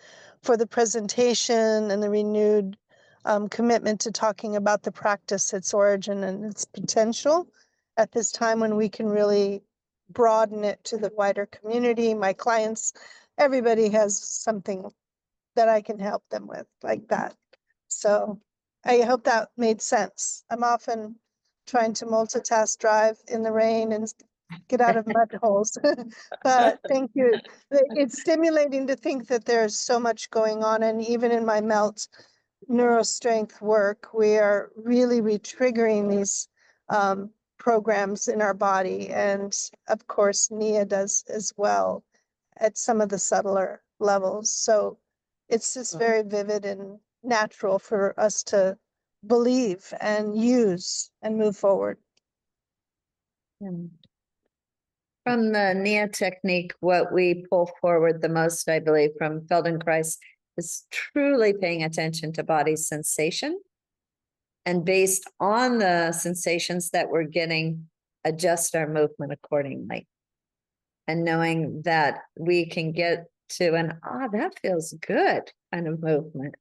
for the presentation and the renewed commitment to talking about the practice, its origin, and its potential at this time when we can really broaden it to the wider community. My clients, everybody has something that I can help them with like that. So I hope that made sense. I'm often trying to multitask, drive in the rain and get out of mud holes. But thank you. It's stimulating to think that there's so much going on. And even in my melt neurostrength work, we are really re-triggering these programs in our body. And of course, Nia does as well at some of the subtler levels. So it's just very vivid and natural for us to believe and use and move forward. And from the Nia technique, what we pull forward the most, I believe, from Feldenkrais is truly paying attention to body sensation. And based on the sensations that we're getting, adjust our movement accordingly. And knowing that we can get to an, that feels good kind of movement.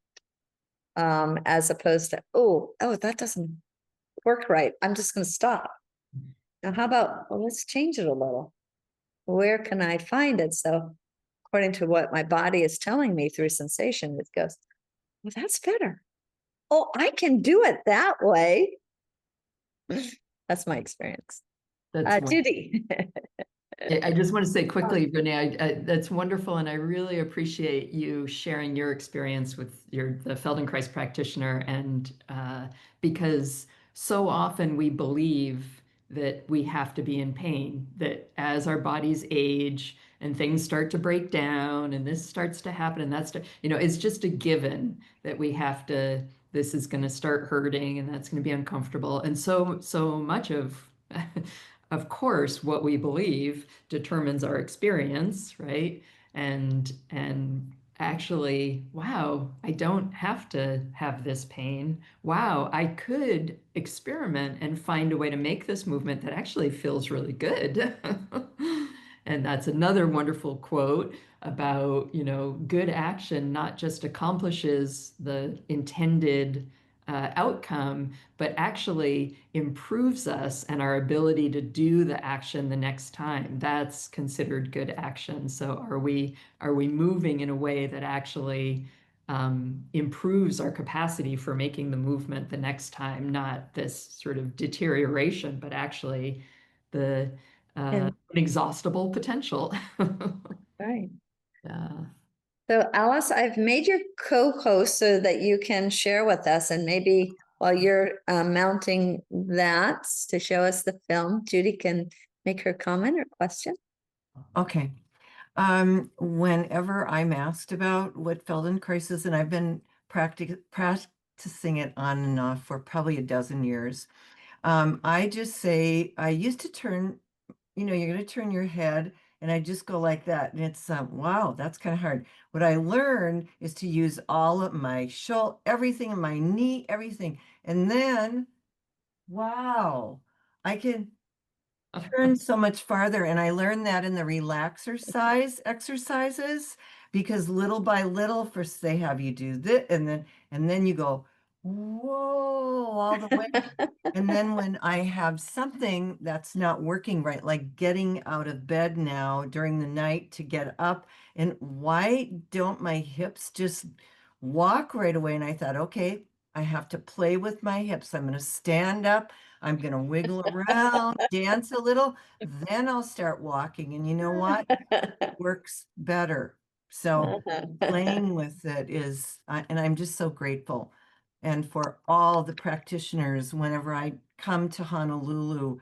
As opposed to, oh, that doesn't work right. I'm just going to stop. Now, how about, let's change it a little. Where can I find it? So according to what my body is telling me through sensation, it goes, well, that's better. Oh, I can do it that way. That's my experience. That's Judy. I just want to say quickly, Renee, that's wonderful, and I really appreciate you sharing your experience with the Feldenkrais practitioner, and because so often we believe that we have to be in pain, that as our bodies age and things start to break down and this starts to happen and that's, it's just a given that we have to, this is going to start hurting and that's going to be uncomfortable. And so much of of course, what we believe determines our experience, right? And actually, wow, I don't have to have this pain. Wow, I could experiment and find a way to make this movement that actually feels really good. And that's another wonderful quote about, good action not just accomplishes the intended outcome, but actually improves us and our ability to do the action the next time. That's considered good action. So are we moving in a way that actually improves our capacity for making the movement the next time, not this sort of deterioration, but actually the inexhaustible potential. Right. Yeah. So Alice, I've made you co-host so that you can share with us, and maybe while you're mounting that to show us the film, Judy can make her comment or question. Okay. Whenever I'm asked about what Feldenkrais is, and I've been practicing it on and off for probably a dozen years, I just say, I used to turn, you're going to turn your head, and I just go like that. And it's, wow, that's kind of hard. What I learned is to use all of my shoulder, everything in my knee, everything. And then, wow, I can turn so much farther. And I learned that in the relaxer exercises, because little by little, first they have you do this, and then you go, whoa, all the way. And then when I have something that's not working right, like getting out of bed now during the night to get up, and why don't my hips just walk right away? And I thought, okay, I have to play with my hips. I'm going to stand up. I'm going to wiggle around, dance a little, then I'll start walking. And you know what? It works better. So playing with it is, and I'm just so grateful. And for all the practitioners, whenever I come to Honolulu,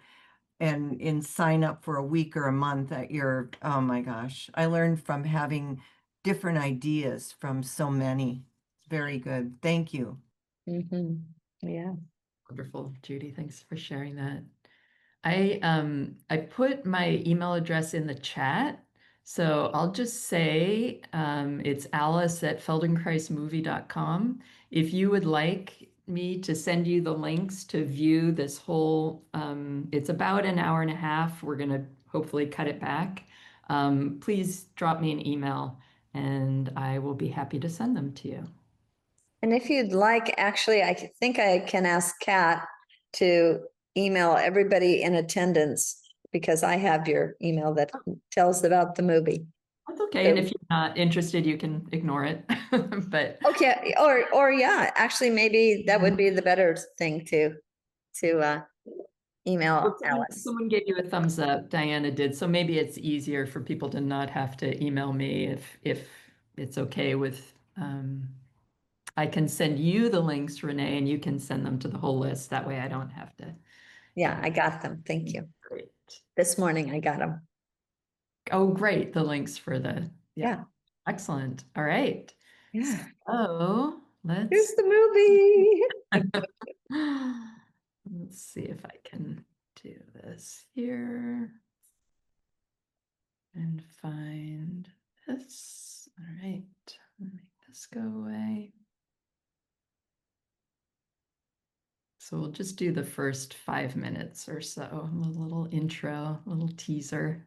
and sign up for a week or a month at your, oh my gosh, I learned from having different ideas from so many. Very good. Thank you. Mhm. Yeah. Wonderful, Judy. Thanks for sharing that. I put my email address in the chat, so I'll just say it's alice@feldenkreismovie.com. If you would like me to send you the links to view this whole, it's about an hour and a half. We're gonna hopefully cut it back. Please drop me an email and I will be happy to send them to you. And if you'd like, actually, I think I can ask Kat to email everybody in attendance because I have your email that tells about the movie. That's okay. And if you're not interested, you can ignore it. But Okay, or yeah, actually, maybe that would be the better thing to email well, Alice. someone gave you a thumbs up, Diana did. So maybe it's easier for people to not have to email me if it's okay with I can send you the links, Renee, and you can send them to the whole list. That way I don't have to. Yeah, I got them. Thank you. Great. This morning I got them. Oh, great. The links for the, Yeah. Excellent. All right. Yeah. So Here's let's, the movie. let's see if I can do this here and find this. All right. Make this go away. So we'll just do the first 5 minutes or so, a little intro, a little teaser.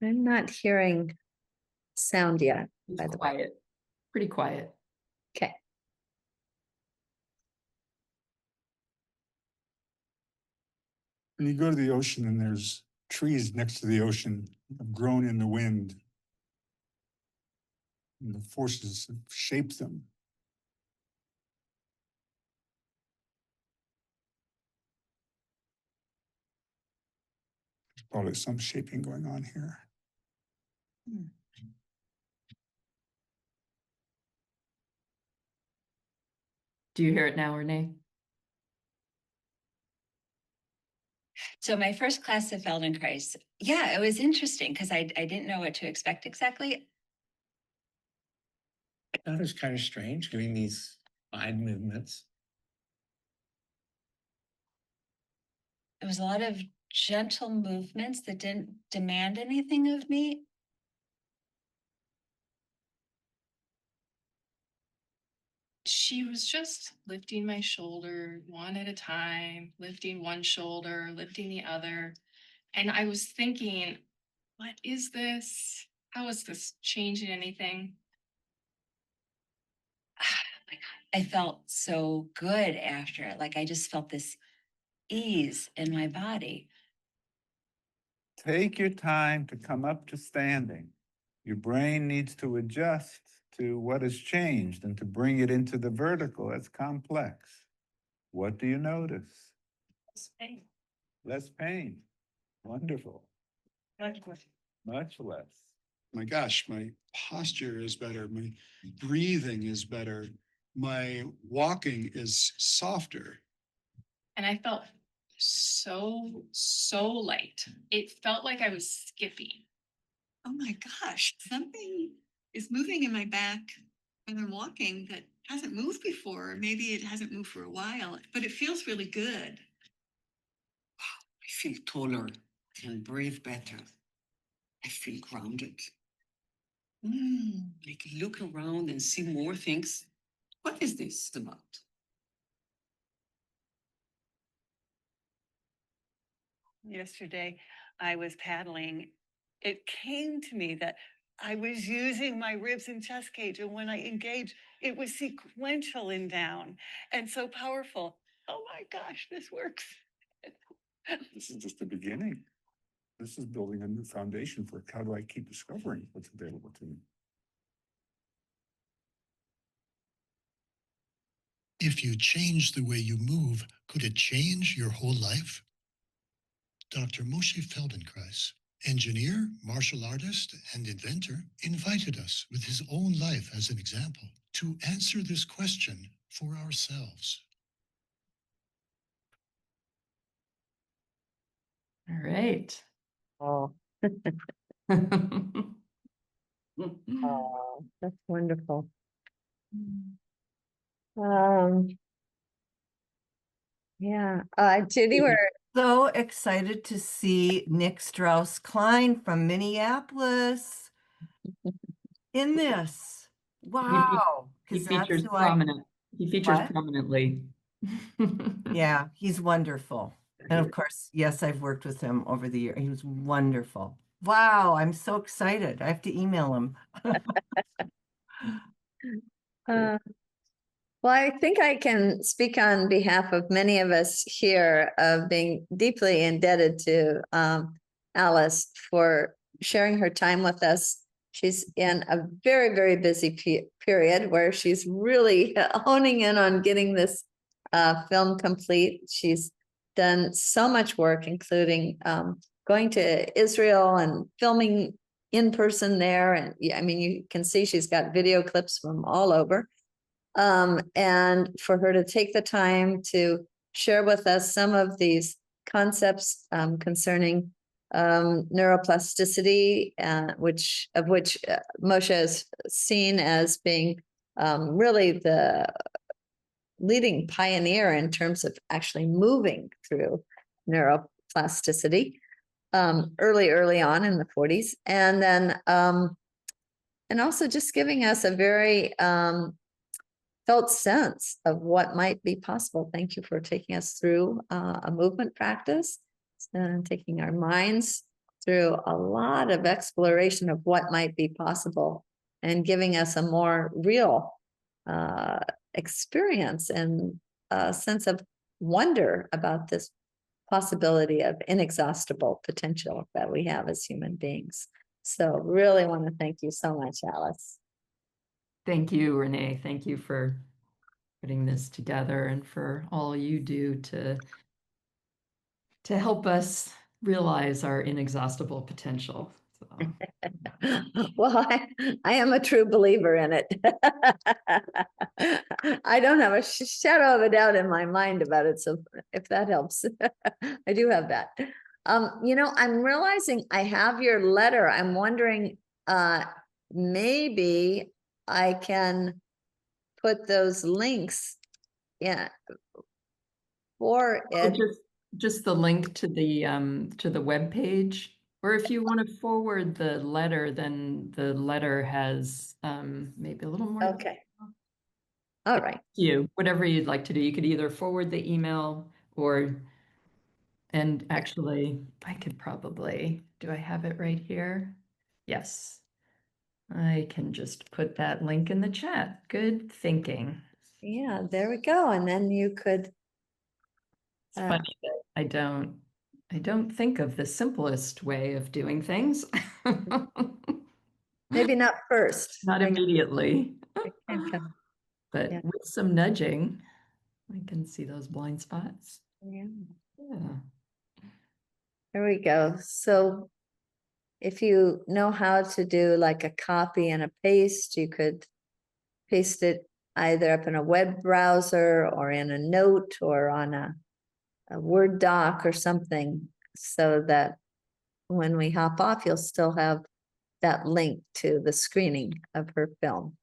I'm not hearing sound yet, by It's the way. quiet, pretty quiet. Okay. When you go to the ocean and there's trees next to the ocean have grown in the wind, and the forces have shaped them. There's probably some shaping going on here. Do you hear it now, Renee? So my first class of Feldenkrais, yeah, it was interesting because I didn't know what to expect exactly. That was kind of strange, doing these wide movements. It was a lot of gentle movements that didn't demand anything of me. She was just lifting my shoulder one at a time, lifting one shoulder, lifting the other. And I was thinking, what is this? How is this changing anything? Like, I felt so good after it. Like I just felt this ease in my body. Take your time to come up to standing. Your brain needs to adjust to what has changed and to bring it into the vertical. It's complex. What do you notice? Less pain. Less pain. Wonderful. Much less. My gosh, my posture is better. My breathing is better. My walking is softer. And I felt so light. It felt like I was skipping. Oh my gosh, something is moving in my back when I'm walking that hasn't moved before. Or maybe it hasn't moved for a while, but it feels really good. I feel taller, I can breathe better. I feel grounded. I can look around and see more things. What is this about? Yesterday, I was paddling. It came to me that I was using my ribs and chest cage, and when I engaged, it was sequential and down and so powerful. Oh my gosh, this works. This is just the beginning. This is building a new foundation for how do I keep discovering what's available to me. If you change the way you move, could it change your whole life? Dr. Moshe Feldenkrais engineer, martial artist, and inventor, invited us with his own life as an example to answer this question for ourselves. All right. Oh, oh, that's wonderful. Yeah, Judy, we're So excited to see Nick Strauss-Klein from Minneapolis in this. Wow. He 'Cause that's features who I, He features What? prominently. yeah, he's wonderful. And of course, yes, I've worked with him over the year. He was wonderful. Wow, I'm so excited. I have to email him. well, I think I can speak on behalf of many of us here of being deeply indebted to Alice for sharing her time with us. She's in a very, very busy period where she's really honing in on getting this film complete. She's done so much work, including going to Israel and filming in person there. And I mean, you can see she's got video clips from all over. And for her to take the time to share with us some of these concepts concerning neuroplasticity, which Moshe is seen as being really the leading pioneer in terms of actually moving through neuroplasticity early on in the 40s. And then, and also just giving us a very felt sense of what might be possible. Thank you for taking us through a movement practice and taking our minds through a lot of exploration of what might be possible and giving us a more real experience and a sense of wonder about this possibility of inexhaustible potential that we have as human beings. So really want to thank you so much, Alice. Thank you, Renee. Thank you for putting this together and for all you do to help us realize our inexhaustible potential. So. Well, I am a true believer in it. I don't have a shadow of a doubt in my mind about it. So if that helps, I do have that. You know, I'm realizing I have your letter. I'm wondering, maybe I can put those links for it. Just the link to the web page, or if you want to forward the letter, then the letter has maybe a little more. Okay. All right. Whatever you'd like to do. You could either forward the email and actually I could probably, do I have it right here? Yes. I can just put that link in the chat. Good thinking. Yeah, there we go. And then you could. It's funny that I don't think of the simplest way of doing things. Maybe not first. Not immediately. But yeah. with some nudging, I can see those blind spots. Yeah. Yeah. There we go. So if you know how to do like a copy and a paste, you could paste it either up in a web browser or in a note or on a Word doc or something, so that when we hop off, you'll still have that link to the screening of her film.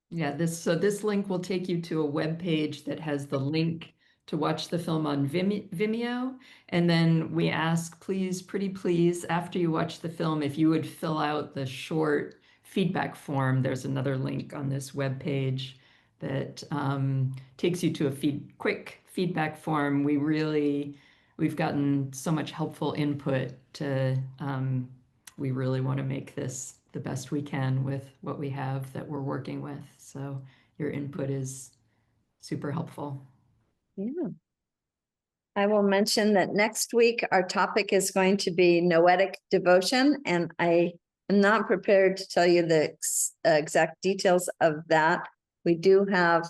Yeah, this link will take you to a web page that has the link to watch the film on Vimeo. And then we ask, please, pretty please, after you watch the film, if you would fill out the short feedback form. There's another link on this web page that takes you to a quick feedback form. We've gotten so much helpful input to, we really want to make this the best we can with what we have that we're working with. So your input is super helpful. Yeah. I will mention that next week our topic is going to be noetic devotion, and I am not prepared to tell you the exact details of that. We do have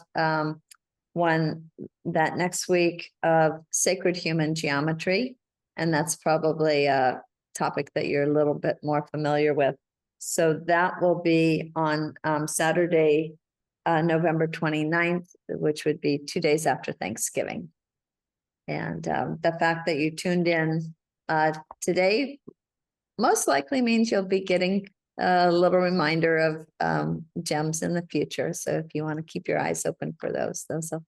one that next week of sacred human geometry, And that's probably a topic that you're a little bit more familiar with. So that will be on Saturday, November 29th, which would be 2 days after Thanksgiving. And the fact that you tuned in today most likely means you'll be getting a little reminder of gems in the future. So if you want to keep your eyes open for those will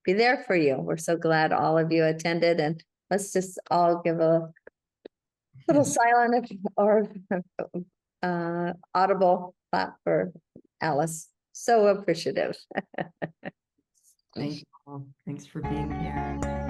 be there for you. We're so glad all of you attended, and let's just all give a little silent or audible clap for Alice. So appreciative. Thank you all. Thanks for being here.